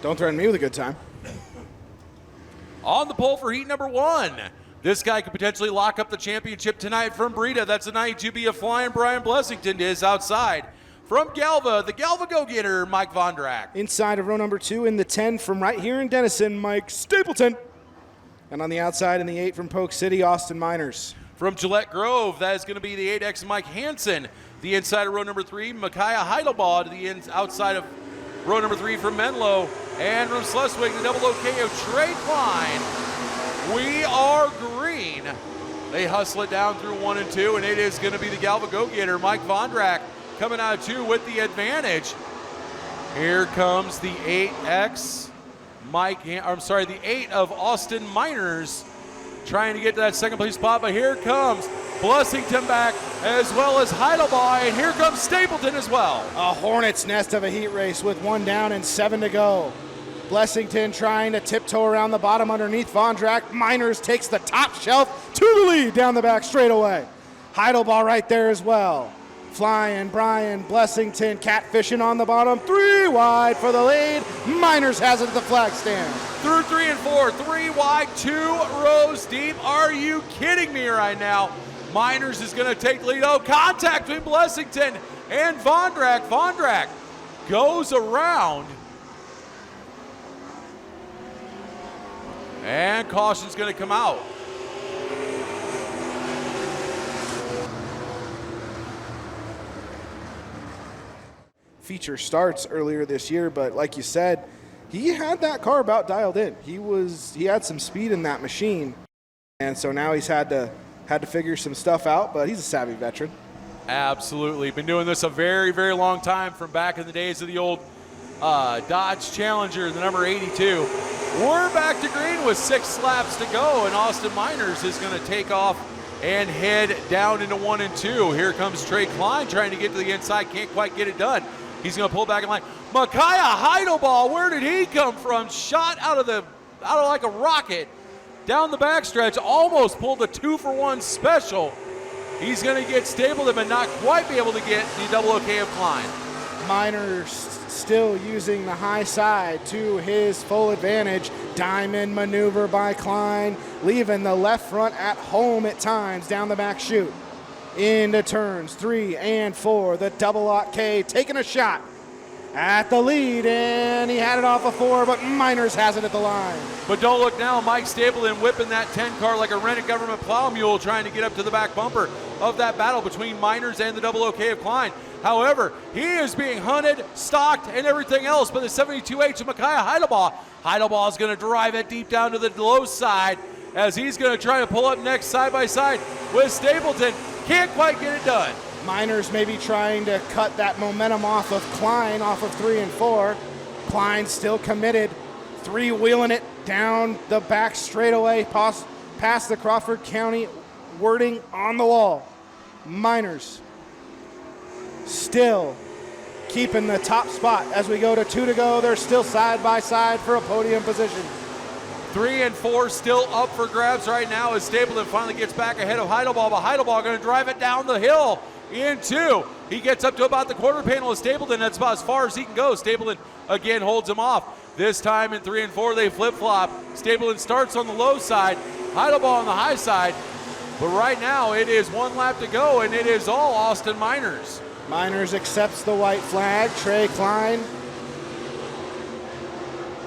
Don't threaten me with a good time. On the pole for heat number 1. This guy could potentially lock up the championship tonight from Breda. That's a 92B of flying Brian Blessington to his outside. From Galva, the Galva go-getter, Mike Vondrak. Inside of row number 2 in the 10 from right here in Denison, Mike Stapleton. And on the outside in the 8 from Polk City, Austin Miners. From Gillette Grove, that is going to be the 8X Mike Hansen. The inside of row number 3, Micaiah Heidelbaugh to the outside of row number 3 from Menlo. And from Schleswig, the double OK of Trey Klein. We are green. They hustle it down through 1 and 2, and it is going to be the Galva go-getter, Mike Vondrak, coming out of 2 with the advantage. Here comes the 8X the 8 of Austin Miners trying to get to that second place spot, but here comes Blessington back as well as Heidelbaugh, and here comes Stapleton as well. A hornet's nest of a heat race with 1 down and 7 to go. Blessington trying to tiptoe around the bottom underneath Vondrak. Miners takes the top shelf to the lead down the back straightaway. Heidelbaugh right there as well. Flying Brian Blessington catfishing on the bottom. 3 wide for the lead. Miners has it at the flag stand. Through 3 and 4, 3 wide, 2 rows deep. Are you kidding me right now? Miners is going to take the lead. Oh, contact between Blessington and Vondrak. Vondrak goes around. And caution's going to come out. Feature starts earlier this year, but like you said, he had that car about dialed in. He had some speed in that machine, and so now he's had to figure some stuff out, but he's a savvy veteran. Absolutely. Been doing this a very, very long time, from back in the days of the old Dodge Challenger, the number 82. We're back to green with 6 laps to go, and Austin Miners is going to take off and head down into 1 and 2. Here comes Trey Klein trying to get to the inside, can't quite get it done. He's going to pull back in line. Micaiah Heidelbaugh, where did he come from? Shot out of like a rocket down the backstretch, almost pulled a 2-for-1 special. He's going to get Stapleton, but not quite be able to get the double OK of Klein. Miners still using the high side to his full advantage. Diamond maneuver by Klein, leaving the left front at home at times down the back chute. Into turns 3 and 4, the double OK taking a shot at the lead, and he had it off of 4, but Miners has it at the line. But don't look now, Mike Stapleton whipping that 10 car like a rented government plow mule, trying to get up to the back bumper of that battle between Miners and the double OK of Klein. However, he is being hunted, stalked, and everything else by the 72H of Micaiah Heidelbaugh. Heidelbaugh is going to drive it deep down to the low side as he's going to try to pull up next side by side with Stapleton. Can't quite get it done. Miners maybe trying to cut that momentum off of Klein, off of 3 and 4. Klein still committed, 3-wheeling it down the back straightaway, past the Crawford County wording on the wall. Miners still keeping the top spot as we go to 2 to go. They're still side by side for a podium position. 3 and 4 still up for grabs right now as Stapleton finally gets back ahead of Heidelbaugh, but Heidelbaugh going to drive it down the hill in 2. He gets up to about the quarter panel of Stapleton. That's about as far as he can go. Stapleton again holds him off. This time in 3 and 4 they flip-flop. Stapleton starts on the low side, Heidelbaugh on the high side, but right now it is 1 lap to go, and it is all Austin Miners. Miners accepts the white flag. Trey Klein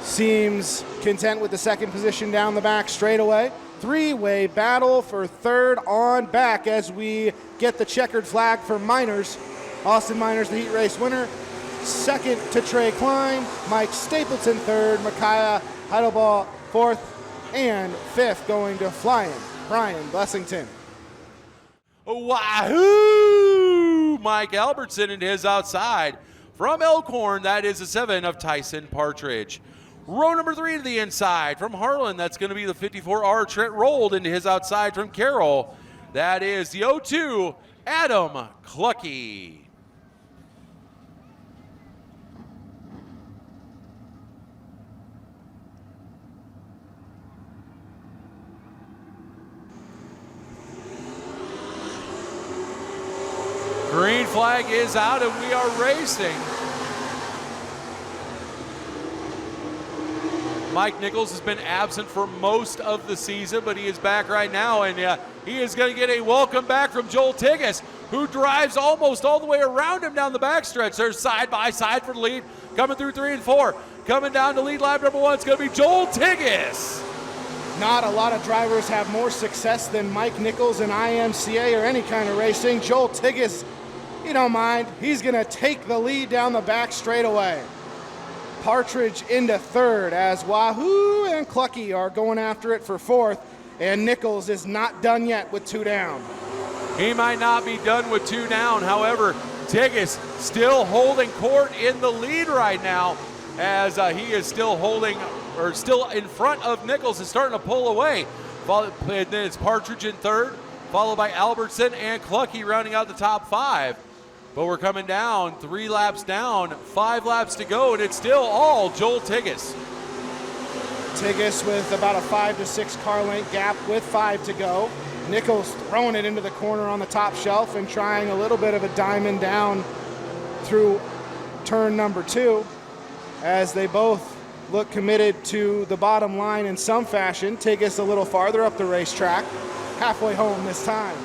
seems content with the second position down the back straightaway. 3-way battle for 3rd on back as we get the checkered flag for Miners. Austin Miners, the heat race winner. 2nd to Trey Klein. Mike Stapleton 3rd. Micaiah Heidelbaugh 4th. And 5th going to flying Brian Blessington. Wahoo! Mike Albertson into his outside. From Elkhorn, that is a 7 of Tyson Partridge. Row number 3 to the inside from Harlan. That's going to be the 54R Trent rolled into his outside from Carroll. That is the 02 Adam Clucky. Green flag is out and we are racing. Mike Nichols has been absent for most of the season, but he is back right now, and he is going to get a welcome back from Joel Tigas, who drives almost all the way around him down the backstretch. They're side by side for the lead, coming through 3 and 4. Coming down to lead lap number 1, it's going to be Joel Tigas. Not a lot of drivers have more success than Mike Nichols in IMCA or any kind of racing. Joel Tigas, you don't mind, he's going to take the lead down the back straightaway. Partridge into third as Wahoo and Clucky are going after it for fourth, and Nichols is not done yet with 2 down. He might not be done with 2 down. However, Tigas still holding court in the lead right now, as he is still still in front of Nichols and starting to pull away. And then it's Partridge in third, followed by Albertson and Clucky rounding out the top 5. But we're coming down 3 laps down, 5 laps to go, and it's still all Joel Tigas. Tigas with about a 5 to 6 car length gap with 5 to go. Nichols throwing it into the corner on the top shelf and trying a little bit of a diamond down through turn number 2, as they both look committed to the bottom line in some fashion. Tigas a little farther up the racetrack, halfway home this time.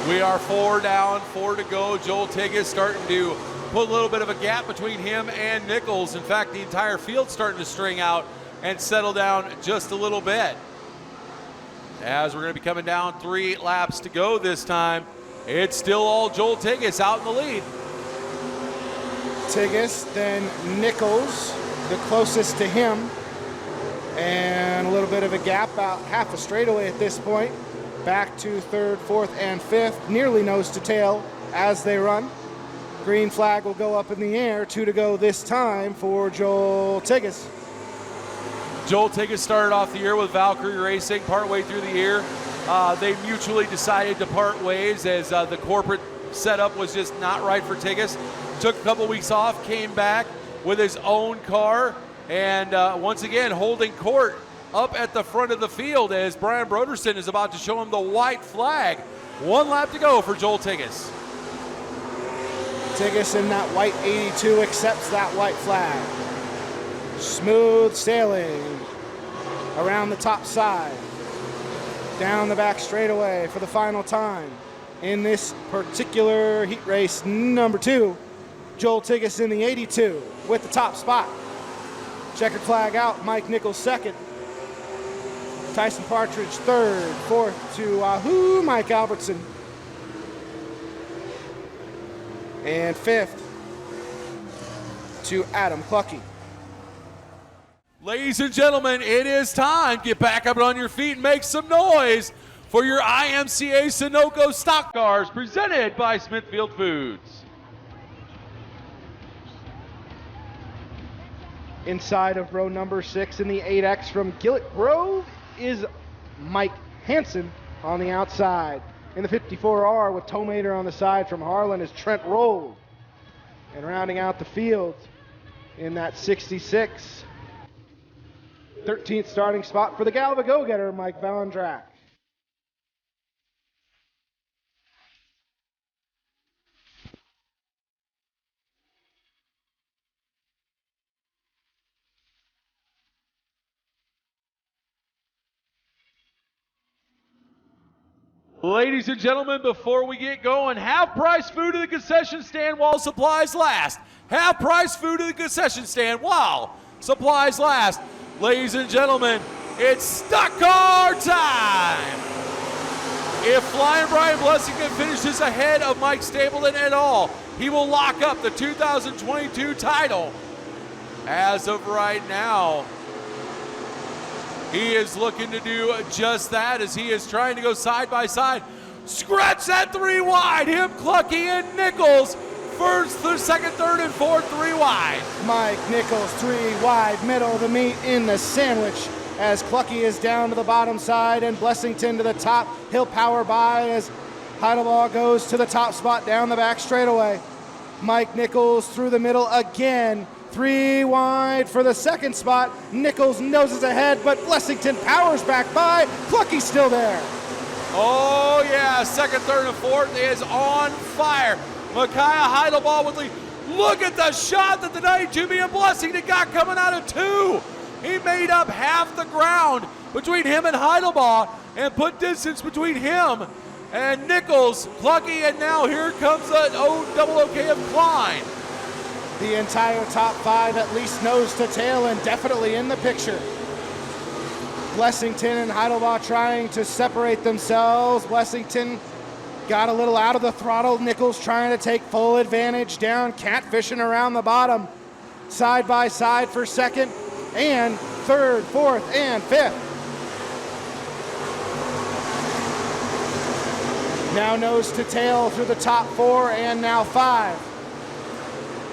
We are 4 down, 4 to go. Joel Tigas starting to put a little bit of a gap between him and Nichols. In fact, the entire field's starting to string out and settle down just a little bit. As we're going to be coming down 3 laps to go this time, it's still all Joel Tigas out in the lead. Tigas, then Nichols, the closest to him, and a little bit of a gap, about half a straightaway at this point. Back to third, fourth, and fifth, nearly nose to tail as they run. Green flag will go up in the air, 2 to go this time for Joel Tigas. Joel Tigas started off the year with Valkyrie Racing. Partway through the year, they mutually decided to part ways, as the corporate setup was just not right for Tigas. Took a couple weeks off, came back with his own car, and once again holding court up at the front of the field, as Brian Broderson is about to show him the white flag. 1 lap to go for Joel Tigas. Tigas in that white 82 accepts that white flag. Smooth sailing around the top side, down the back straightaway for the final time in this particular heat race number 2. Joel Tigas in the 82 with the top spot. Checkered flag out, Mike Nichols second. Tyson Partridge third, fourth to Wahoo, Mike Albertson. And fifth to Adam Clucky. Ladies and gentlemen, it is time. Get back up on your feet and make some noise for your IMCA Sunoco Stock Cars, presented by Smithfield Foods. Inside of row number 6 in the 8X from Gillett Grove is Mike Hansen on the outside. In the 54R with Tomater on the side from Harlan is Trent Roll. And rounding out the field in that 66, 13th starting spot for the Galva Go-Getter, Mike Valendrack. Ladies and gentlemen, before we get going, half-price food at the concession stand while supplies last. Half-price food at the concession stand while supplies last. Ladies and gentlemen, it's stock car time! If Flying Brian Blessington finishes ahead of Mike Stapleton at all, he will lock up the 2022 title. As of right now, he is looking to do just that, as he is trying to go side by side. Scratch that 3 wide. Him, Clucky, and Nichols. First, second, third, and fourth, 3 wide. Mike Nichols, 3 wide, middle of the meat in the sandwich, as Clucky is down to the bottom side and Blessington to the top. He'll power by as Heidelbaugh goes to the top spot down the back straightaway. Mike Nichols through the middle again. 3 wide for the second spot. Nichols noses ahead, but Blessington powers back by. Clucky's still there. Oh yeah, second, third, and fourth is on fire. Micaiah Heidelbaugh with lead. Look at the shot that the 92B and Blessington got coming out of 2. He made up half the ground between him and Heidelbaugh and put distance between him and Nichols, Clucky, and now here comes the double OK of Klein. The entire top 5 at least nose to tail and definitely in the picture. Blessington and Heidelbaugh trying to separate themselves. Blessington got a little out of the throttle. Nichols trying to take full advantage down, catfishing around the bottom. Side by side for second and third, fourth, and fifth. Now nose to tail through the top 4 and now 5.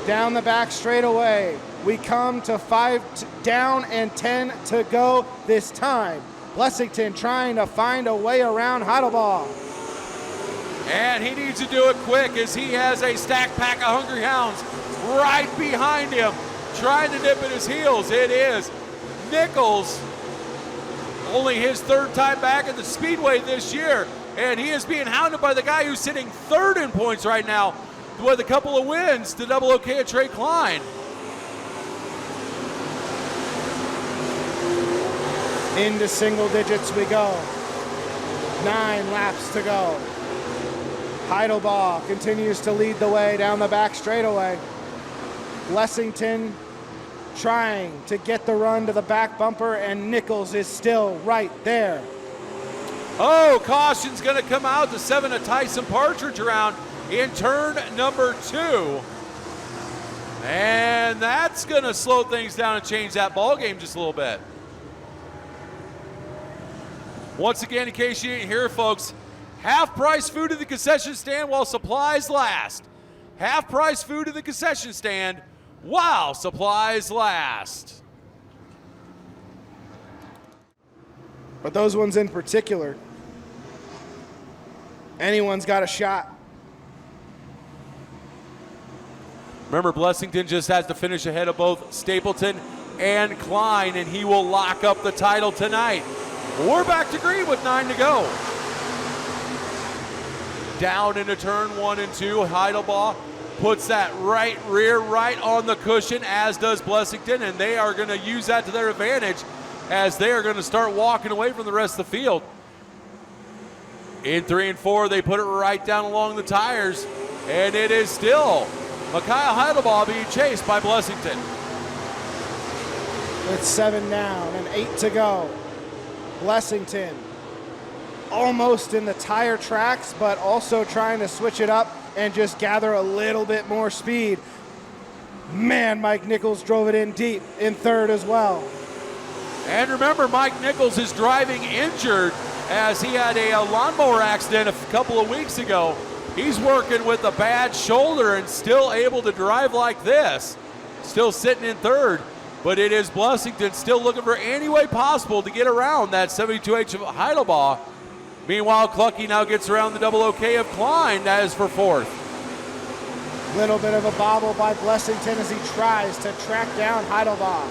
Down the back straightaway. We come to 5 down and 10 to go this time. Blessington trying to find a way around Heidelbaugh. And he needs to do it quick as he has a stacked pack of hungry hounds right behind him, trying to nip at his heels. It is Nichols, only his 3rd time back at the Speedway this year, and he is being hounded by the guy who's sitting 3rd in points right now with a couple of wins, the double OK of Trey Klein. Into single digits we go. 9 laps to go. Heidelbaugh continues to lead the way down the back straightaway. Blessington trying to get the run to the back bumper, and Nichols is still right there. Oh, caution's going to come out. The 7 of Tyson Partridge around in turn number 2. And that's going to slow things down and change that ball game just a little bit. Once again, in case you didn't hear, folks, half-price food at the concession stand while supplies last. Half-price food at the concession stand while supplies last. But those ones in particular, anyone's got a shot. Remember, Blessington just has to finish ahead of both Stapleton and Klein, and he will lock up the title tonight. We're back to green with 9 to go. Down into turn 1 and 2, Heidelbaugh puts that right rear right on the cushion, as does Blessington, and they are going to use that to their advantage as they are going to start walking away from the rest of the field. In 3 and 4, they put it right down along the tires, and it is still Micaiah Heidelbaugh being chased by Blessington. With 7 down and 8 to go. Blessington almost in the tire tracks, but also trying to switch it up and just gather a little bit more speed. Man, Mike Nichols drove it in deep in 3rd as well. And remember, Mike Nichols is driving injured as he had a lawnmower accident a couple of weeks ago. He's working with a bad shoulder and still able to drive like this. Still sitting in 3rd. But it is Blessington still looking for any way possible to get around that 72H of Heidelbaugh. Meanwhile, Clucky now gets around the double OK of Klein. That is for 4th. Little bit of a bobble by Blessington as he tries to track down Heidelbaugh.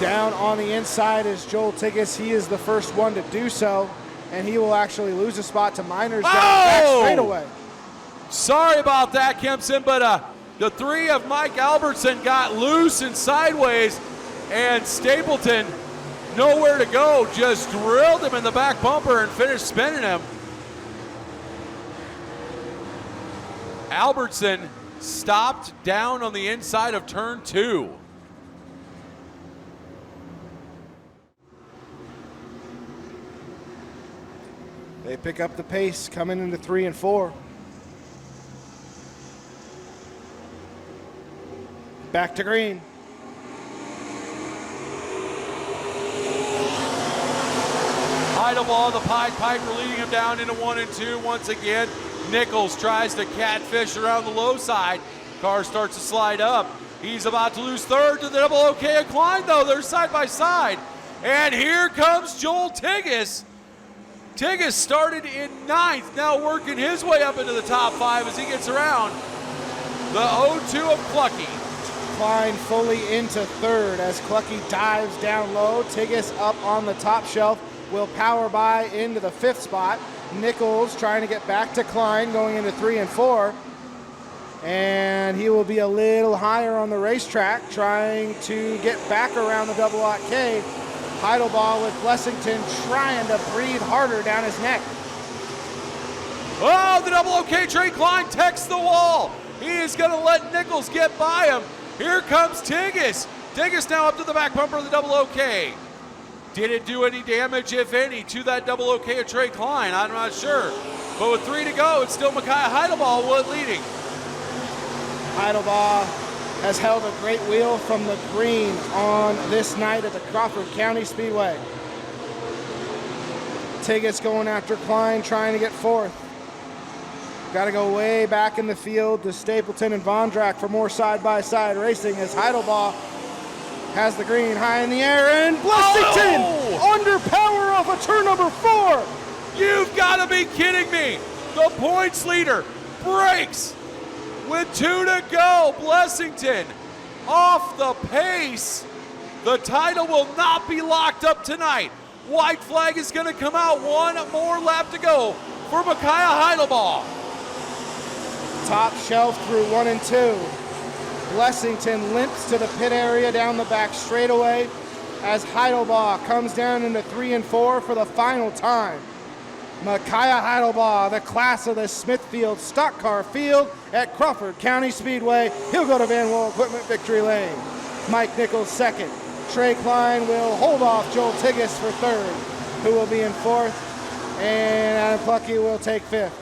Down on the inside is Joel Tiggis. He is the first one to do so, and he will actually lose a spot to Miners down back straightaway. Sorry about that, Kempson, but the 3 of Mike Albertson got loose and sideways, and Stapleton, nowhere to go, just drilled him in the back bumper and finished spinning him. Albertson stopped down on the inside of turn 2. They pick up the pace coming into 3 and 4. Back to green. Heidelbaugh, the Pied Piper, leading him down into 1 and 2 once again. Nichols tries to catfish around the low side. Car starts to slide up. He's about to lose 3rd to the double OK of Klein, though. They're side by side. And here comes Joel Tiggis. Tiggis started in 9th, now working his way up into the top 5 as he gets around the 0-2 of Clucky. Klein fully into 3rd as Clucky dives down low. Tiggis up on the top shelf will power by into the 5th spot. Nichols trying to get back to Klein going into 3 and 4. And he will be a little higher on the racetrack, trying to get back around the double lot K. Heidelbaugh with Blessington trying to breathe harder down his neck. Oh, the double OK Trey Klein texts the wall. He is going to let Nichols get by him. Here comes Tigges. Tigges now up to the back bumper of the double OK. Did it do any damage, if any, to that double OK of Trey Klein? I'm not sure. But with 3 to go, it's still Micaiah Heidelbaugh leading. Heidelbaugh has held a great wheel from the green on this night at the Crawford County Speedway. Tigges going after Klein, trying to get fourth. Got to go way back in the field to Stapleton and Vondrak for more side-by-side racing as Heidelbaugh has the green high in the air, and Blessington under power off of turn number 4. You've got to be kidding me. The points leader breaks with 2 to go. Blessington off the pace. The title will not be locked up tonight. White flag is going to come out. 1 more lap to go for Micaiah Heidelbaugh. Top shelf through 1 and 2. Blessington limps to the pit area down the back straightaway as Heidelbaugh comes down into 3 and 4 for the final time. Micaiah Heidelbaugh, the class of the Smithfield Stock Car Field at Crawford County Speedway. He'll go to Van Wall Equipment Victory Lane. Mike Nichols second. Trey Klein will hold off Joel Tigges for third, who will be in fourth, and Adam Plucky will take fifth.